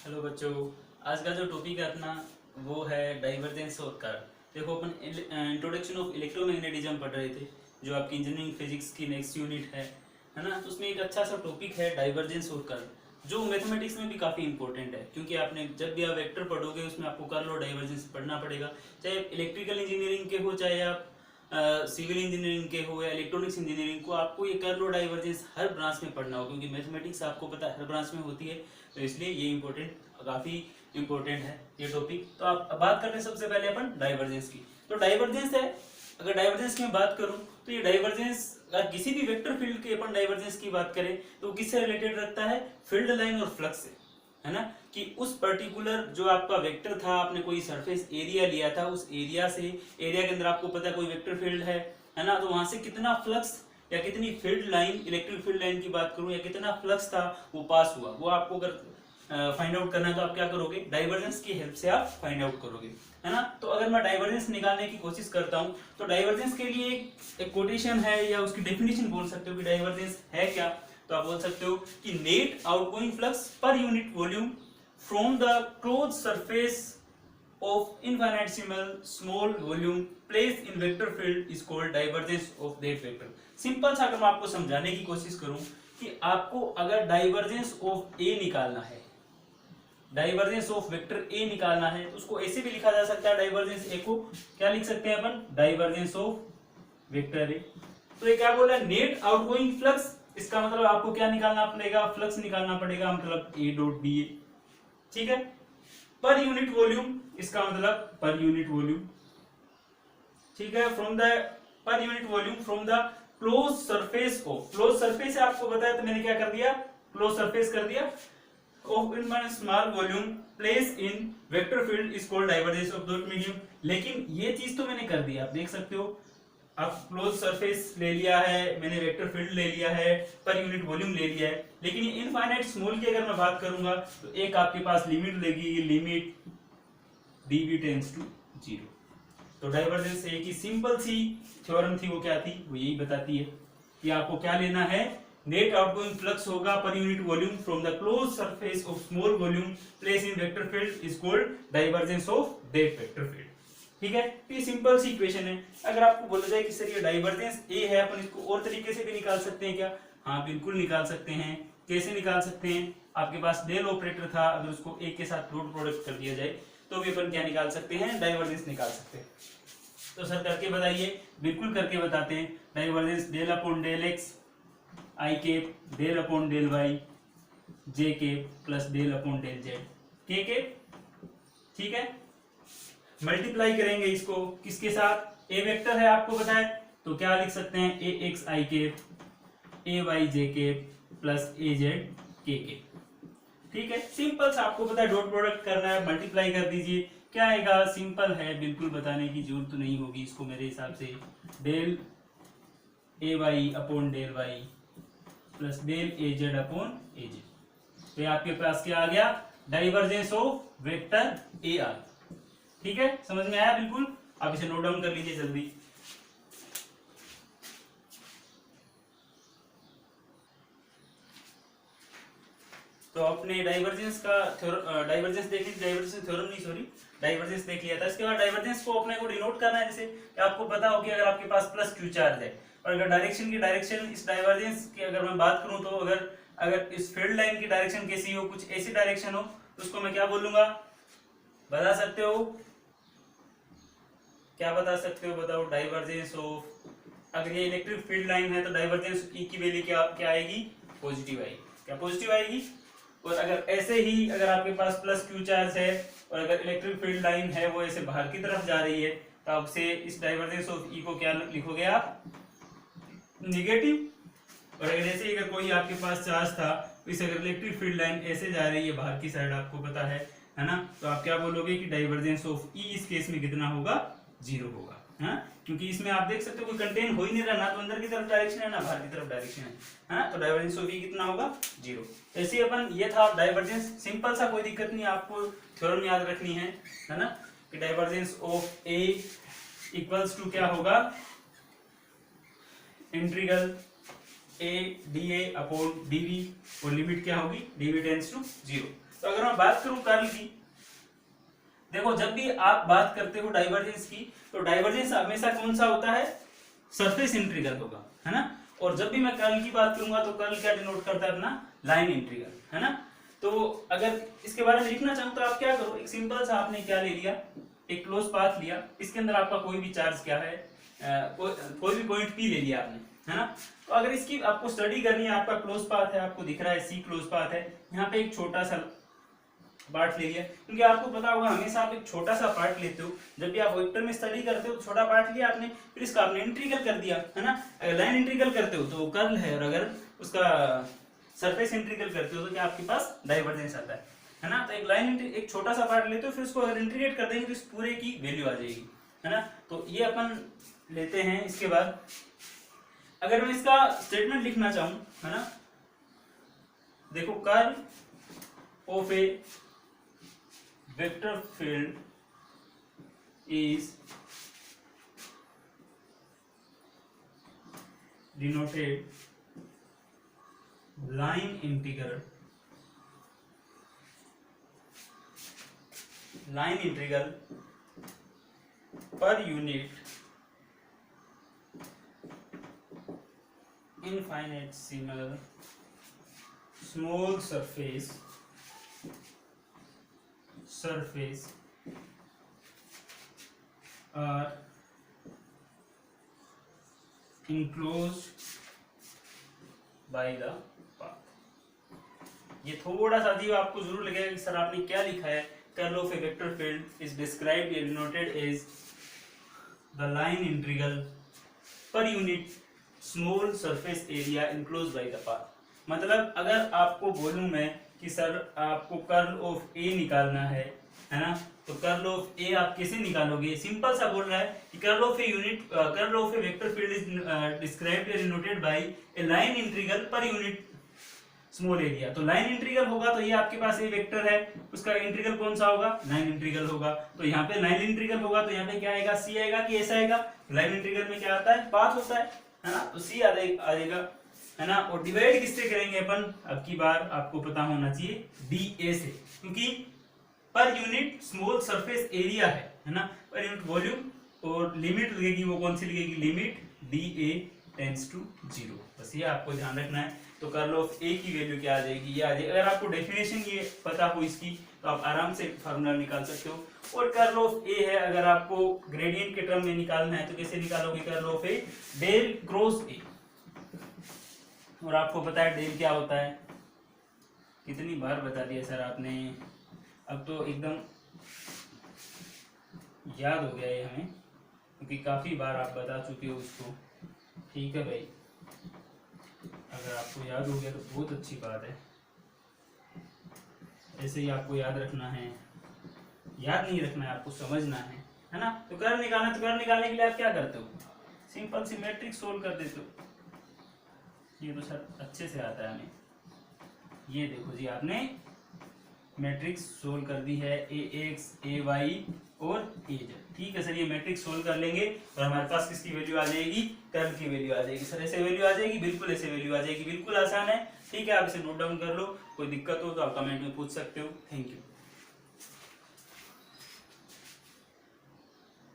Hello बच्चों। आज का जो टॉपिक है अपना वो है डाइवर्जेंस और कर्व। देखो अपन इंट्रोडक्शन ऑफ इलेक्ट्रोमैग्नेटिज्म पढ़ रहे थे, जो आपकी इंजीनियरिंग फिजिक्स की नेक्स्ट यूनिट है ना। तो उसमें एक अच्छा सा टॉपिक है डाइवर्जेंस और कर्व, जो मैथमेटिक्स में भी काफ़ी इंपॉर्टेंट है, क्योंकि आपने जब भी आप वेक्टर पढ़ोगे उसमें आपको कर्व और डाइवर्जेंस पढ़ना पड़ेगा। चाहे इलेक्ट्रिकल इंजीनियरिंग के हो, चाहे आप सिविल इंजीनियरिंग के हो या इलेक्ट्रॉनिक्स इंजीनियरिंग को, आपको ये कर्व और डाइवर्जेंस हर ब्रांच में पढ़ना हो, क्योंकि मैथमेटिक्स आपको पता है हर ब्रांच में होती है। तो इसलिए ये काफ़ी इंपॉर्टेंट है ये टॉपिक। तो आप बात करते हैं सबसे पहले अपन डाइवर्जेंस की। तो डाइवर्जेंस है, अगर डाइवर्जेंस की मैं बात करूं तो ये डाइवर्जेंस अगर किसी भी वेक्टर फील्ड के अपन डाइवर्जेंस की बात करें तो किससे रिलेटेड रखता है, फील्ड लाइन और फ्लक्स से, है ना। कि उस पर्टिकुलर जो आपका वेक्टर था, आपने कोई सरफेस एरिया लिया था, उस एरिया से, एरिया के अंदर आपको पता है कोई वेक्टर फील्ड है ना, तो वहां से कितना फ्लक्स या कितनी field line, electric field line की बात करूं, या कितना फ्लक्स था वो पास हुआ, वो आपको अगर फाइंड आउट करना है तो आप क्या करोगे, डाइवर्जेंस की हेल्प से आप फाइंड आउट करोगे, है ना। तो अगर मैं डाइवर्जेंस निकालने की कोशिश करता हूं तो डाइवर्जेंस के लिए एक कोटेशन है, या उसकी डेफिनेशन बोल सकते हो कि डाइवर्जेंस है क्या। तो आप बोल सकते हो कि net outgoing flux per unit volume from the close surface of infinitesimal small volume placed in vector field is called divergence of that vector। Simple सा अगर मैं आपको समझाने की कोशिश करूं कि आपको अगर डाइवर्जेंस ऑफ ए निकालना है, डाइवर्जेंस ऑफ वेक्टर ए निकालना है, तो उसको ऐसे भी लिखा जा सकता है, डाइवर्जेंस ए को क्या लिख सकते हैं अपन, डाइवर्जेंस ऑफ वेक्टर ए। तो ये क्या बोला, नेट आउटगोइंग फ्लक्स, इसका मतलब आपको क्या निकालना पड़ेगा, फ्लक्स निकालना पड़ेगा, मतलब ए डॉट बी ए, ठीक है। पर यूनिट वॉल्यूम, इसका मतलब पर यूनिट वॉल्यूम, ठीक है, from the per unit volume from the close surface of, close surface है आपको बताया, तो मैंने क्या कर दिया, क्लोज सरफेस कर दिया, of in one small volume place in vector field is called divergence of that medium. लेकिन ये चीज तो मैंने कर दी, आप देख सकते हो, आप क्लोज सरफेस ले लिया है, मैंने वेक्टर फील्ड ले लिया है, पर यूनिट वॉल्यूम ले लिया है, लेकिन ये इनफाइनाइट स्मॉल की अगर मैं बात करूंगा तो एक आपके पास लिमिट लेगी, लिमिट dv टेंड्स टू 0। तो डाइवर्जेंस ए की सिंपल सी थ्योरम थी, वो क्या थी, वो यही बताती है कि आपको क्या लेना है, नेट आउटगोइंग फ्लक्स होगा per unit volume from the close surface of small volume place in vector field is called divergence of that vector field, ठीक है। तो ये सिंपल सी इक्वेशन है। अगर आपको बोला जाए कि सर ये डाइवर्जेंस ए है, अपन इसको और तरीके से भी निकाल सकते हैं क्या, हाँ बिल्कुल निकाल सकते हैं। कैसे निकाल सकते हैं, आपके पास डेल ऑपरेटर था, अगर उसको ए के साथ डॉट प्रोडक्ट कर दिया जाए तो भी अपन क्या निकाल सकते हैं, डाइवर्जेंस निकाल सकते हैं। तो सर करके बताइए, बिल्कुल करके बताते हैं। Divergence del upon del X I cap del upon del Y J cap plus del upon del Z K cap, ठीक है। मल्टीप्लाई करेंगे इसको किसके साथ, ए वेक्टर है आपको पता है, तो क्या लिख सकते हैं, A X I cap A Y J cap plus A Z K cap, ठीक है। सिंपल सा आपको पता है, डॉट प्रोडक्ट करना है, मल्टीप्लाई कर दीजिए, क्या आएगा, सिंपल है, बिल्कुल बताने की जरूरत तो नहीं होगी इसको मेरे हिसाब से, del A Y upon del Y plus del A Z upon A Z. तो ये आपके पास क्या आ गया, डाइवर्जेंस ऑफ वेक्टर ए आ गया, ठीक है, समझ में आया, बिल्कुल। आप इसे नोट डाउन कर लीजिए जल्दी। तो अपने डाइवर्जेंस का डाइवर्जेंस देख लीजिए, डाइवर्जेंस थ्योरम नहीं सॉरी, डाइवर्जेंस देख लिया था। इसके बाद डाइवर्जेंस को अपने को डिनोट करना है, जैसे कि आपको पता हो कि अगर आपके पास प्लस क्यू चार्ज है और अगर डायरेक्शन इस डाइवर्जेंस की अगर मैं बात करूं तो अगर अगर इस फील्ड लाइन की डायरेक्शन कैसी हो, कुछ ऐसी डायरेक्शन हो, तो उसको मैं क्या बोलूंगा, बता सकते हो, क्या बता सकते हो, बताओ, डाइवर्जेंस ऑफ, अगर ये इलेक्ट्रिक फील्ड लाइन है तो डाइवर्जेंस ई की वैल्यू क्या क्या आएगी, पॉजिटिव आएगी, क्या पॉजिटिव आएगी। और अगर ऐसे ही अगर आपके पास प्लस क्यू चार्ज है और अगर इलेक्ट्रिक फील्ड लाइन है वो ऐसे बाहर की तरफ जा रही है, तो आपसे इस डाइवर्जेंस ऑफ ई को क्या लिखोगे आप, निगेटिव। और अगर ऐसे ही अगर कोई आपके पास चार्ज था, तो इस अगर इलेक्ट्रिक फील्ड लाइन ऐसे जा रही है बाहर की साइड, आपको पता है ना, तो आप क्या बोलोगे कि डाइवर्जेंस ऑफ ई इस केस में कितना होगा, 0 होगा, हाँ, क्योंकि इसमें आप देख सकते हो कोई कंटेन हो ही नहीं रहा, ना तो अंदर की तरफ डायरेक्शन है ना बाहर की तरफ डायरेक्शन है ना, तो डाइवर्जेंस ऑफ ई कितना होगा, 0। ऐसे ही अपन, ये था डाइवर्जेंस, सिंपल सा, कोई दिक्कत नहीं, आपको थ्योरम याद रखनी है ना, कि divergence of A equals to क्या होगा, integral A D A upon D V, और लिमिट क्या होगी, डी वी टेंड्स टू 0। तो अगर मैं बात करूं कर्ल की, देखो जब भी आप बात करते हो डाइवर्जेंस की, तो डाइवर्जेंस हमेशा कौन सा होता है, सरफेस इंटीग्रल होगा, है ना। और जब भी मैं कर्ल की बात करूंगा तो कर्ल क्या डिनोट करता है, अपना लाइन इंटीग्रल, है ना। तो अगर इसके बारे में लिखना चाहूं तो आप क्या करो, एक सिंपल सा आपने क्या ले लिया, एक क्लोज पाथ लिया, इसके अंदर आपका कोई भी चार्ज क्या है, कोई भी पॉइंट पी ले लिया आपने, है ना। तो अगर इसकी आपको स्टडी करनी है, आपका क्लोज पाथ है, आपको दिख रहा है सी क्लोज पाथ है, यहाँ पे एक छोटा सा पार्ट ले लिया, क्योंकि आपको पता होगा हमेशा आप एक छोटा सा पार्ट लेते हो, जब भी आप वेक्टर में स्टडी करते हो तो छोटा पार्ट लिया आपने, फिर इसका आपने इंटीग्रल कर दिया, है ना। अगर लाइन इंटीग्रल करते हो तो कर्ल है, और अगर उसका सरफेस इंटीग्रल करते हो तो क्या आपके पास डाइवर्जेंस आता है ना। तो एक लाइन एक छोटा सा पार्ट लेते हो, फिर उसको अगर इंटीग्रेट कर देंगे तो इस पूरे की वैल्यू आ जाएगी, है ना। तो ये अपन लेते हैं। इसके बाद अगर मैं इसका स्टेटमेंट लिखना चाहूं, है ना, देखो curl of a vector field is denoted line integral per unit infinitesimal small surface are enclosed by the path। ये थोड़ा सा अजीब आपको जरूर लगेगा कि सर आपने क्या लिखा है, curl of a vector field is described या denoted as the line integral per unit small surface area enclosed by the path. मतलब अगर आपको बोलूं मैं कि सर आपको कर्ल ऑफ ए निकालना है ना, तो कर्ल ऑफ ए आप कैसे निकालोगे, सिंपल सा बोल रहा है कि curl of a vector field is described या denoted by a line integral per unit small area. तो लाइन इंटीग्रल होगा तो ये आपके पास ए वेक्टर है, उसका इंटीग्रल कौन सा होगा, लाइन इंटीग्रल होगा। तो यहाँ पे लाइन इंटीग्रल होगा तो यहाँ पे क्या आएगा, सी आएगा कि ऐसा आएगा। लाइन इंटीग्रल में क्या आता है, पाथ होता है ना, तो सी आ जाएगा, है ना। और डिवाइड किससे करेंगे अपन, अब की बार आपको पता होना चाहिए डी ए से, क्योंकि पर यूनिट स्मॉल सरफेस एरिया है ना, पर यूनिट वॉल्यूम, और लिमिट लगेगी वो कौन सी लगेगी, limit D A tends to 0। बस ये आपको ध्यान रखना है। तो कर्ल ऑफ ए की वैल्यू क्या आ जाएगी, ये आ जाएगी। अगर आपको डेफिनेशन ये पता हो इसकी तो आप आराम से फार्मूला निकाल सकते हो। और कर्ल ऑफ ए है, अगर आपको ग्रेडियंट के टर्म में निकालना है तो कैसे निकालोगे, curl of A del cross A. और आपको पता है डेल क्या होता है, कितनी बार बता दिया सर आपने, अब तो एकदम याद हो गया है हमें, क्योंकि काफी बार आप बता चुके हो उसको। ठीक है भाई, अगर आपको याद हो गया तो बहुत अच्छी बात है, ऐसे ही आपको याद रखना है, याद नहीं रखना है, आपको समझना है ना। तो कर्ल निकालना, तो कर्ल निकालने के लिए आप क्या करते हो, सिंपल सी मैट्रिक्स सोल्व कर देते हो। ये तो सर अच्छे से आता है हमें, ये देखो जी आपने मैट्रिक्स सोल्व कर दी है, ए एक्स ए वाई और ए जेड। ठीक है सर, ये मैट्रिक्स सोल्व कर लेंगे और हमारे पास किसकी वैल्यू आ जाएगी, कर्ल की वैल्यू आ जाएगी। सर ऐसे वैल्यू आ जाएगी, बिल्कुल ऐसे वैल्यू आ जाएगी, बिल्कुल आसान है। ठीक है, आप इसे नोट डाउन कर लो, कोई दिक्कत हो तो आप कमेंट में पूछ सकते हो। Thank you.